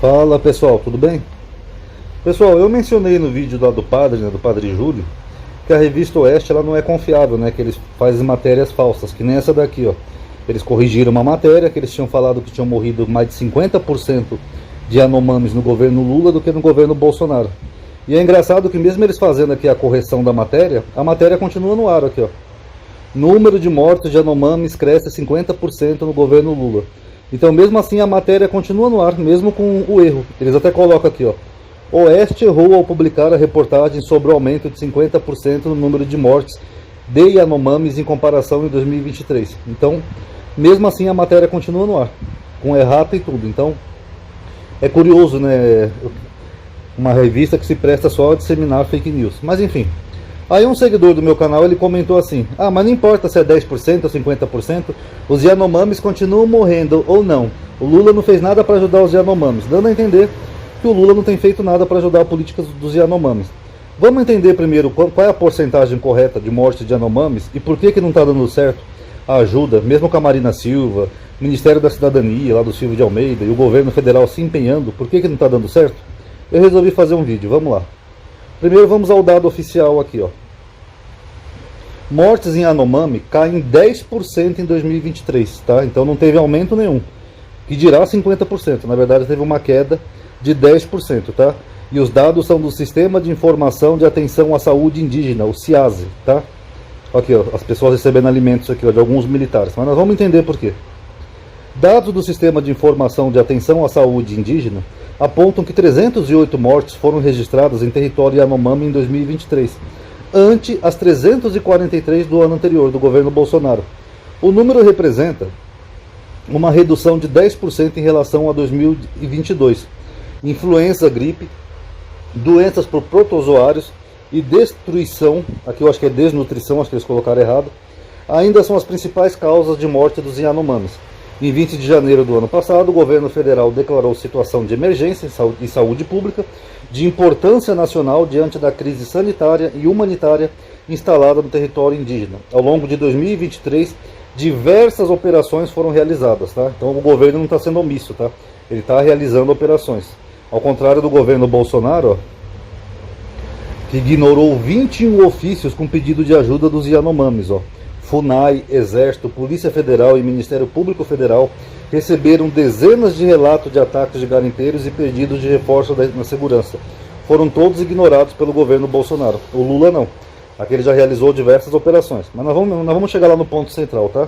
Fala pessoal, tudo bem? Pessoal, eu mencionei no vídeo lá do padre, do Padre Júlio, que a revista Oeste ela não é confiável, que eles fazem matérias falsas, que nem essa daqui, ó. Eles corrigiram uma matéria que eles tinham falado que tinham morrido mais de 50% de Yanomamis no governo Lula do que no governo Bolsonaro. E é engraçado que mesmo eles fazendo aqui a correção da matéria, a matéria continua no ar aqui, ó. Número de mortos de Yanomamis cresce 50% no governo Lula. Então mesmo assim a matéria continua no ar, mesmo com o erro. Eles até colocam aqui, ó. Oeste errou ao publicar a reportagem sobre o aumento de 50% no número de mortes de Yanomamis em comparação em 2023. Então, mesmo assim a matéria continua no ar, com errata e tudo. Então, é curioso, uma revista que se presta só a disseminar fake news. Mas enfim. Aí um seguidor do meu canal, ele comentou assim: mas não importa se é 10% ou 50%, os Yanomamis continuam morrendo ou não. O Lula não fez nada para ajudar os Yanomamis, dando a entender que o Lula não tem feito nada para ajudar a política dos Yanomamis. Vamos entender primeiro qual é a porcentagem correta de morte de Yanomamis e por que não está dando certo a ajuda, mesmo com a Marina Silva, Ministério da Cidadania, lá do Silvio de Almeida, e o governo federal se empenhando, por que não está dando certo? Eu resolvi fazer um vídeo, vamos lá. Primeiro vamos ao dado oficial aqui, ó. Mortes em Yanomami caem 10% em 2023, tá? Então não teve aumento nenhum, que dirá 50%, na verdade teve uma queda de 10%, tá? E os dados são do Sistema de Informação de Atenção à Saúde Indígena, o SIASE, tá? Aqui, ó, as pessoas recebendo alimentos aqui, ó, de alguns militares, mas nós vamos entender por quê. Dados do Sistema de Informação de Atenção à Saúde Indígena apontam que 308 mortes foram registradas em território Yanomami em 2023, ante as 343 do ano anterior, do governo Bolsonaro. O número representa uma redução de 10% em relação a 2022. Influenza, gripe, doenças por protozoários e destruição, aqui eu acho que é desnutrição, acho que eles colocaram errado, ainda são as principais causas de morte dos Yanomamis. Em 20 de janeiro do ano passado, o governo federal declarou situação de emergência em saúde pública de importância nacional diante da crise sanitária e humanitária instalada no território indígena. Ao longo de 2023, diversas operações foram realizadas, tá? Então o governo não está sendo omisso, tá? Ele está realizando operações. Ao contrário do governo Bolsonaro, ó, que ignorou 21 ofícios com pedido de ajuda dos Yanomamis, ó. FUNAI, Exército, Polícia Federal e Ministério Público Federal receberam dezenas de relatos de ataques de garimpeiros e pedidos de reforço na segurança. Foram todos ignorados pelo governo Bolsonaro. O Lula não. Aqui ele já realizou diversas operações. Mas nós vamos chegar lá no ponto central, tá?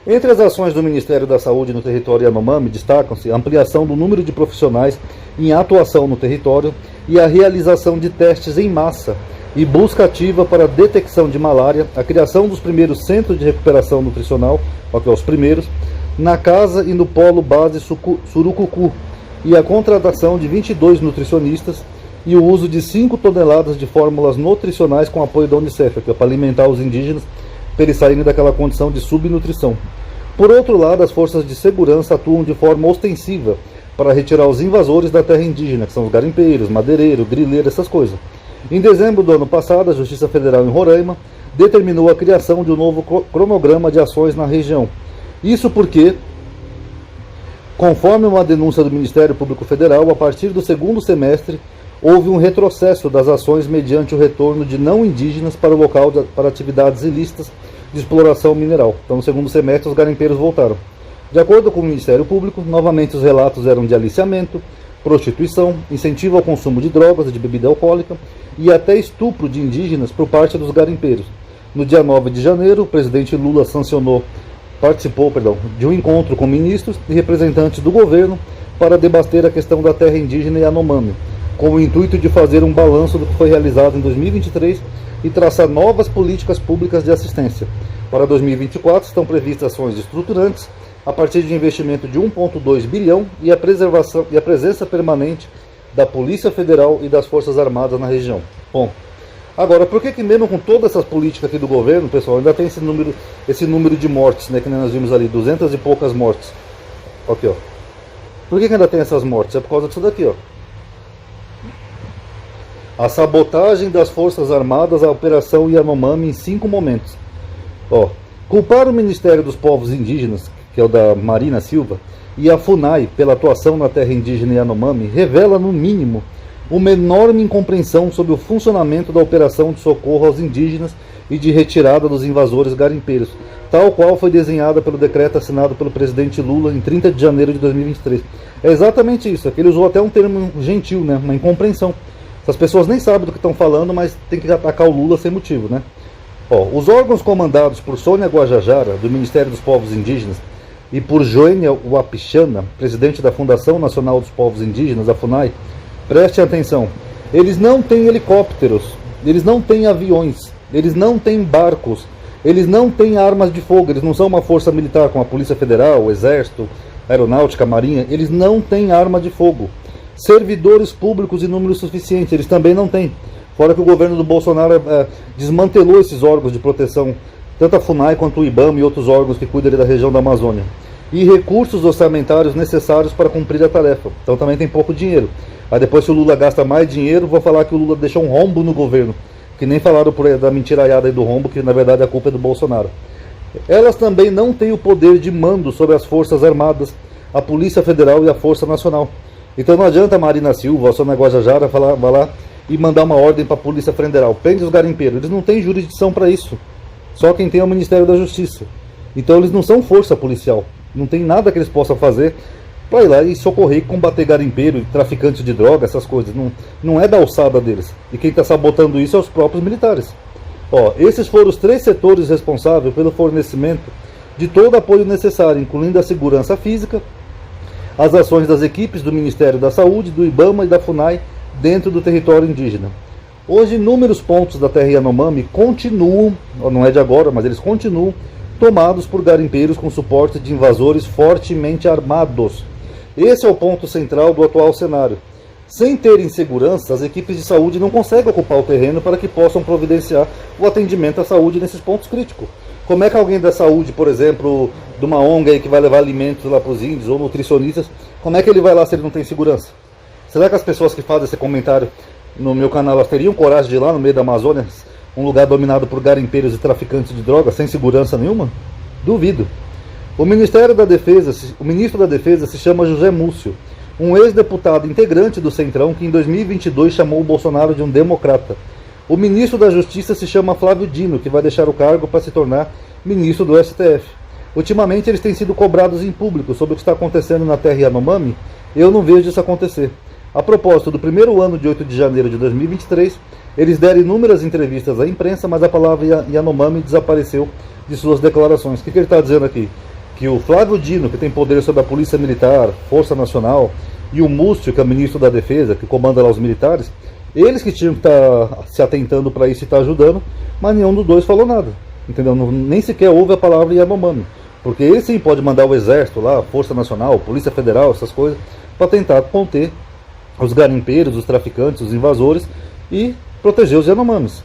Entre as ações do Ministério da Saúde no território Yanomami, destacam-se a ampliação do número de profissionais em atuação no território e a realização de testes em massa e busca ativa para a detecção de malária, a criação dos primeiros centros de recuperação nutricional, os primeiros, na casa e no polo base Surucucu, e a contratação de 22 nutricionistas e o uso de 5 toneladas de fórmulas nutricionais com apoio da Unicef, para alimentar os indígenas, para eles saírem daquela condição de subnutrição. Por outro lado, as forças de segurança atuam de forma ostensiva para retirar os invasores da terra indígena, que são os garimpeiros, madeireiros, grileiros, essas coisas. Em dezembro do ano passado, a Justiça Federal em Roraima determinou a criação de um novo cronograma de ações na região. Isso porque, conforme uma denúncia do Ministério Público Federal, a partir do segundo semestre, houve um retrocesso das ações mediante o retorno de não indígenas para o local para atividades ilícitas de exploração mineral. Então, no segundo semestre, os garimpeiros voltaram. De acordo com o Ministério Público, novamente os relatos eram de aliciamento, prostituição, incentivo ao consumo de drogas e de bebida alcoólica e até estupro de indígenas por parte dos garimpeiros. No dia 9 de janeiro, o presidente Lula participou de um encontro com ministros e representantes do governo para debater a questão da terra indígena Yanomami, com o intuito de fazer um balanço do que foi realizado em 2023 e traçar novas políticas públicas de assistência. Para 2024 estão previstas ações estruturantes a partir de investimento de 1,2 bilhão e a preservação e a presença permanente da Polícia Federal e das Forças Armadas na região. Bom, agora, por que mesmo com todas essas políticas aqui do governo, pessoal, ainda tem esse número de mortes, que nós vimos ali, 200 e poucas mortes. Aqui, ó. Por que ainda tem essas mortes? É por causa disso daqui, ó. A sabotagem das Forças Armadas à Operação Yanomami em 5 momentos. Ó, culpar o Ministério dos Povos Indígenas, que é o da Marina Silva, e a FUNAI, pela atuação na terra indígena Yanomami, revela, no mínimo, uma enorme incompreensão sobre o funcionamento da operação de socorro aos indígenas e de retirada dos invasores garimpeiros, tal qual foi desenhada pelo decreto assinado pelo presidente Lula em 30 de janeiro de 2023. É exatamente isso, ele usou até um termo gentil, né? Uma incompreensão. As pessoas nem sabem do que estão falando, mas tem que atacar o Lula sem motivo, né? Os órgãos comandados por Sônia Guajajara, do Ministério dos Povos Indígenas, e por Joênia Wapichana, presidente da Fundação Nacional dos Povos Indígenas, a FUNAI, prestem atenção, eles não têm helicópteros, eles não têm aviões, eles não têm barcos, eles não têm armas de fogo, eles não são uma força militar como a Polícia Federal, o Exército, a Aeronáutica, a Marinha, eles não têm arma de fogo. Servidores públicos em número suficiente, eles também não têm. Fora que o governo do Bolsonaro desmantelou esses órgãos de proteção, tanto a FUNAI quanto o IBAMA e outros órgãos que cuidam da região da Amazônia. E recursos orçamentários necessários para cumprir a tarefa. Então também tem pouco dinheiro. Aí depois, se o Lula gasta mais dinheiro, vou falar que o Lula deixou um rombo no governo. Que nem falaram da mentiraiada aí do rombo, que na verdade a culpa é do Bolsonaro. Elas também não têm o poder de mando sobre as Forças Armadas, a Polícia Federal e a Força Nacional. Então não adianta a Marina Silva, a Sônia Guajajara, vai lá e mandar uma ordem para a Polícia Federal. Prende os garimpeiros. Eles não têm jurisdição para isso. Só quem tem é o Ministério da Justiça. Então eles não são força policial. Não tem nada que eles possam fazer para ir lá e socorrer, combater garimpeiro, traficante de droga, essas coisas. Não é da alçada deles. E quem está sabotando isso é os próprios militares. Esses foram os 3 setores responsáveis pelo fornecimento de todo o apoio necessário, incluindo a segurança física, as ações das equipes do Ministério da Saúde, do IBAMA e da FUNAI dentro do território indígena. Hoje, inúmeros pontos da terra Yanomami continuam, não é de agora, mas eles continuam tomados por garimpeiros com suporte de invasores fortemente armados. Esse é o ponto central do atual cenário. Sem terem segurança, as equipes de saúde não conseguem ocupar o terreno para que possam providenciar o atendimento à saúde nesses pontos críticos. Como é que alguém da saúde, por exemplo, de uma ONG aí que vai levar alimentos lá para os índios, ou nutricionistas, como é que ele vai lá se ele não tem segurança? Será que as pessoas que fazem esse comentário no meu canal, elas teriam coragem de ir lá no meio da Amazônia, um lugar dominado por garimpeiros e traficantes de drogas, sem segurança nenhuma? Duvido. O ministro da Defesa se chama José Múcio, um ex-deputado integrante do Centrão que em 2022 chamou o Bolsonaro de um democrata. O ministro da Justiça se chama Flávio Dino, que vai deixar o cargo para se tornar ministro do STF. Ultimamente eles têm sido cobrados em público sobre o que está acontecendo na terra Yanomami. Eu não vejo isso acontecer. A propósito, do primeiro ano de 8 de janeiro de 2023, eles deram inúmeras entrevistas à imprensa, mas a palavra Yanomami desapareceu de suas declarações. O que ele está dizendo aqui? Que o Flávio Dino, que tem poder sobre a Polícia Militar, Força Nacional, e o Múcio, que é o ministro da Defesa, que comanda lá os militares, eles que tinham que estar se atentando para isso e estar ajudando, mas nenhum dos dois falou nada. Entendeu? Nem sequer houve a palavra Yanomami. Porque ele sim pode mandar o Exército lá, Força Nacional, Polícia Federal, essas coisas, para tentar conter os garimpeiros, os traficantes, os invasores e proteger os Yanomamis.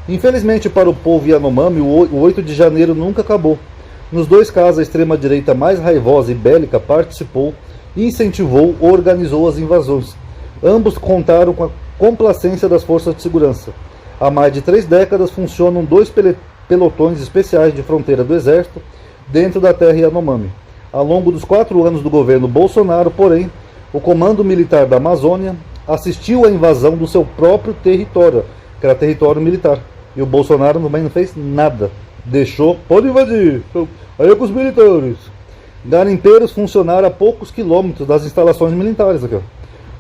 Infelizmente para o povo Yanomami, o 8 de janeiro nunca acabou. Nos 2 casos, a extrema-direita mais raivosa e bélica participou, incentivou ou organizou as invasões. Ambos contaram com a complacência das forças de segurança. Há mais de 3 décadas funcionam 2 pelotões especiais de fronteira do Exército dentro da terra Yanomami. Ao longo dos 4 anos do governo Bolsonaro, porém, o Comando Militar da Amazônia assistiu à invasão do seu próprio território, que era território militar. E o Bolsonaro também não fez nada. Deixou, pode invadir, aí é com os militares. Garimpeiros funcionaram a poucos quilômetros das instalações militares. Aqui,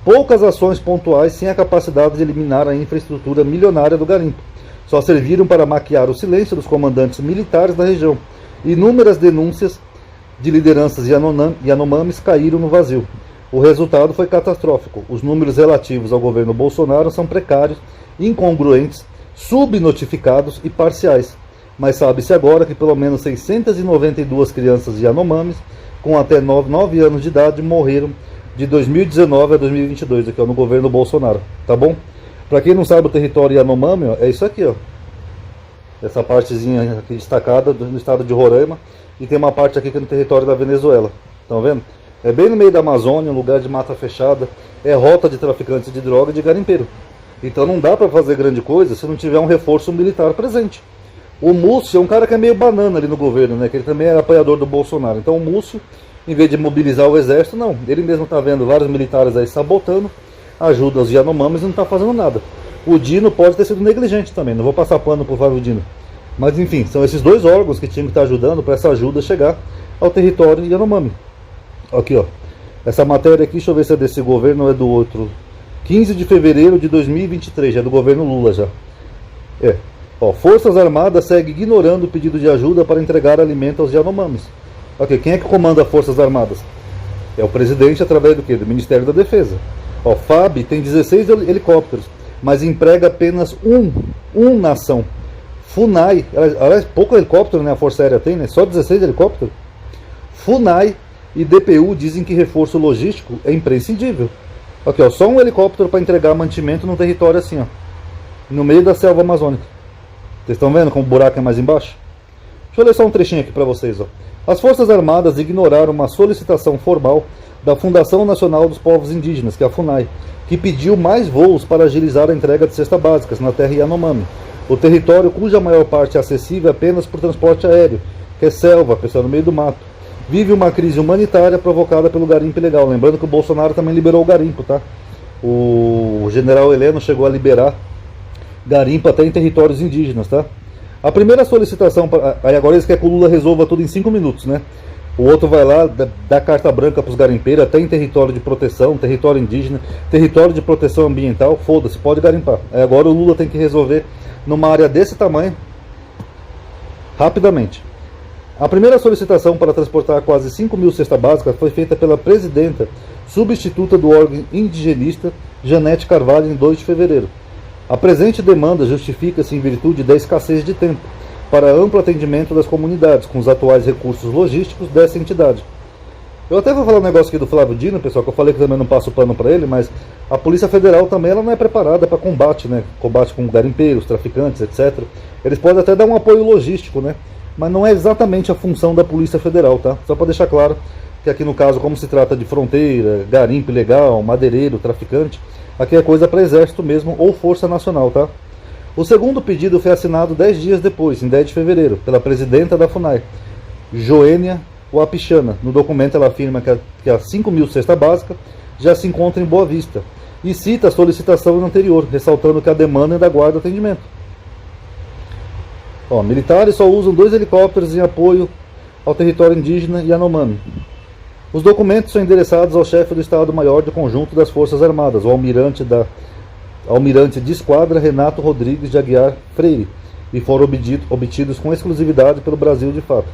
poucas ações pontuais sem a capacidade de eliminar a infraestrutura milionária do garimpo. Só serviram para maquiar o silêncio dos comandantes militares da região. Inúmeras denúncias de lideranças Yanomamis caíram no vazio. O resultado foi catastrófico. Os números relativos ao governo Bolsonaro são precários, incongruentes, subnotificados e parciais. Mas sabe-se agora que pelo menos 692 crianças Yanomamis com até 9 anos de idade morreram de 2019 a 2022, aqui, no governo Bolsonaro. Tá bom? Para quem não sabe, o território Yanomami, é isso aqui, ó. Essa partezinha aqui destacada do estado de Roraima. E tem uma parte aqui que é no território da Venezuela. Estão vendo? É bem no meio da Amazônia, um lugar de mata fechada. É rota de traficantes de droga e de garimpeiro. Então não dá para fazer grande coisa se não tiver um reforço militar presente. O Múcio é um cara que é meio banana ali no governo, né? Que ele também é apoiador do Bolsonaro. Então o Múcio Em vez de mobilizar o exército, não. Ele mesmo está vendo vários militares aí sabotando, ajuda os Yanomamis e não está fazendo nada. O Dino pode ter sido negligente também, não vou passar pano pro Flávio Dino. Mas enfim, são esses dois órgãos que tinham que estar ajudando para essa ajuda chegar ao território Yanomami. Aqui, ó. Essa matéria aqui, deixa eu ver se é desse governo ou é do outro. 15 de fevereiro de 2023, já é do governo Lula já. Ó, Forças Armadas segue ignorando o pedido de ajuda para entregar alimento aos Yanomamis. Ok, quem é que comanda as Forças Armadas? É o presidente através do quê? Do Ministério da Defesa. Ó, FAB tem 16 helicópteros, mas emprega apenas um na ação. FUNAI, aliás, pouco helicóptero, né, a Força Aérea tem, né? Só 16 helicópteros. FUNAI e DPU dizem que reforço logístico é imprescindível. Aqui, ó, só um helicóptero para entregar mantimento num território assim, ó, no meio da selva amazônica. Vocês estão vendo como o buraco é mais embaixo? Deixa eu ler só um trechinho aqui para vocês, ó. As Forças Armadas ignoraram uma solicitação formal da Fundação Nacional dos Povos Indígenas, que é a FUNAI, que pediu mais voos para agilizar a entrega de cestas básicas na terra Yanomami, o território cuja maior parte é acessível apenas por transporte aéreo, que é selva, pessoal, no meio do mato. Vive uma crise humanitária provocada pelo garimpo ilegal. Lembrando que o Bolsonaro também liberou o garimpo, tá? O general Heleno chegou a liberar garimpo até em territórios indígenas, tá? A primeira solicitação, aí agora eles querem que o Lula resolva tudo em 5 minutos, né? O outro vai lá, dá carta branca para os garimpeiros, até em território de proteção, território indígena, território de proteção ambiental, foda-se, pode garimpar. Aí agora o Lula tem que resolver numa área desse tamanho, rapidamente. A primeira solicitação para transportar quase 5 mil cestas básicas foi feita pela presidenta substituta do órgão indigenista, Janete Carvalho, em 2 de fevereiro. A presente demanda justifica-se em virtude da escassez de tempo para amplo atendimento das comunidades, com os atuais recursos logísticos dessa entidade. Eu até vou falar um negócio aqui do Flávio Dino, pessoal, que eu falei que também não passo pano para ele, mas a Polícia Federal também ela não é preparada para combate, né? Combate com garimpeiros, traficantes, etc. Eles podem até dar um apoio logístico, né? Mas não é exatamente a função da Polícia Federal, tá? Só para deixar claro que aqui no caso, como se trata de fronteira, garimpo ilegal, madeireiro, traficante, aqui é coisa para exército mesmo ou força nacional, tá? O segundo pedido foi assinado 10 dias depois, em 10 de fevereiro, pela presidenta da FUNAI, Joênia Wapichana. No documento ela afirma que as 5 mil cestas básicas já se encontram em Boa Vista e cita a solicitação anterior, ressaltando que a demanda ainda aguarda atendimento. Ó, militares só usam 2 helicópteros em apoio ao território indígena Yanomami. Os documentos são endereçados ao chefe do Estado-Maior do Conjunto das Forças Armadas, o almirante de esquadra Renato Rodrigues de Aguiar Freire, e foram obtidos com exclusividade pelo Brasil de fato.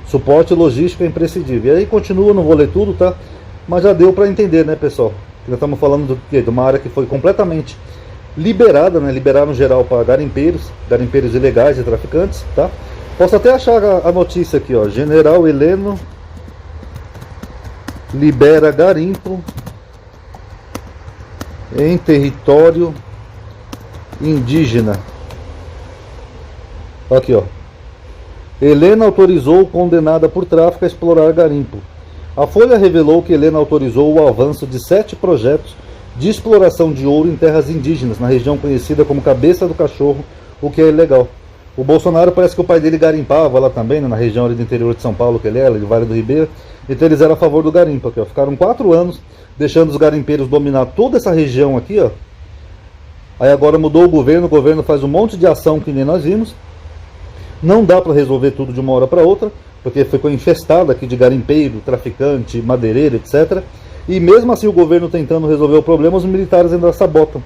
Suporte logístico é imprescindível. E aí continua, não vou ler tudo, tá? Mas já deu para entender, né, pessoal? Nós estamos falando do quê? De uma área que foi completamente liberada, né? Liberaram geral para garimpeiros ilegais e traficantes, tá? Posso até achar a notícia aqui, ó. General Heleno libera garimpo em território indígena. Aqui, ó. Helena autorizou condenada por tráfico a explorar garimpo. A Folha revelou que Helena autorizou o avanço de 7 projetos de exploração de ouro em terras indígenas, na região conhecida como Cabeça do Cachorro, o que é ilegal. O Bolsonaro parece que o pai dele garimpava lá também, né, na região ali do interior de São Paulo, que ele é, de Vale do Ribeira. Então eles eram a favor do garimpo aqui, ó. Ficaram 4 anos deixando os garimpeiros dominar toda essa região aqui, ó. Aí agora mudou o governo faz um monte de ação que nem nós vimos. Não dá para resolver tudo de uma hora para outra, porque ficou infestado aqui de garimpeiro, traficante, madeireiro, etc. E mesmo assim o governo tentando resolver o problema, os militares ainda sabotam.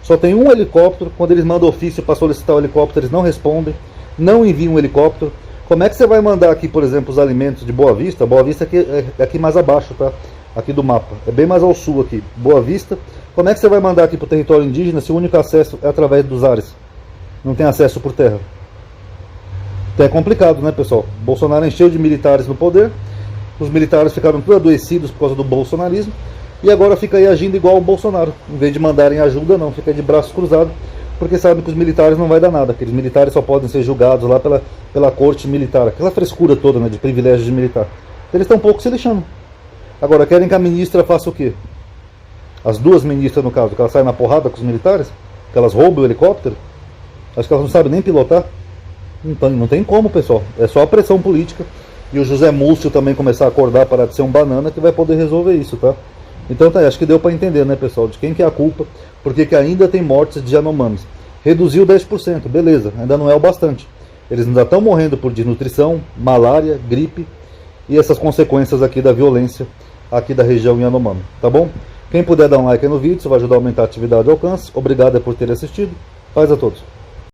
Só tem um helicóptero, quando eles mandam ofício para solicitar o helicóptero, eles não respondem, não enviam um helicóptero. Como é que você vai mandar aqui, por exemplo, os alimentos de Boa Vista? Boa Vista aqui, é aqui mais abaixo, tá? Aqui do mapa, é bem mais ao sul aqui, Boa Vista. Como é que você vai mandar aqui para o território indígena se o único acesso é através dos ares? Não tem acesso por terra. Então é complicado, né, pessoal? Bolsonaro encheu de militares no poder, os militares ficaram tudo adoecidos por causa do bolsonarismo, e agora fica aí agindo igual o Bolsonaro. Em vez de mandarem ajuda, não, fica aí de braços cruzados, porque sabem que os militares não vai dar nada. Aqueles militares só podem ser julgados lá pela corte militar. Aquela frescura toda, né, de privilégios de militar. Eles estão um pouco se lixando. Agora, querem que a ministra faça o quê? As 2 ministras, no caso, que elas saem na porrada com os militares? Que elas roubam o helicóptero? Acho que elas não sabem nem pilotar. Então, não tem como, pessoal. É só a pressão política e o José Múcio também começar a acordar, parar de ser um banana, que vai poder resolver isso, tá? Então tá aí, acho que deu para entender, né, pessoal, de quem que é a culpa, porque que ainda tem mortes de Yanomamis. Reduziu 10%, beleza, ainda não é o bastante. Eles ainda estão morrendo por desnutrição, malária, gripe e essas consequências aqui da violência aqui da região Yanomami, tá bom? Quem puder dar um like aí no vídeo, isso vai ajudar a aumentar a atividade e alcance. Obrigado por ter assistido. Paz a todos.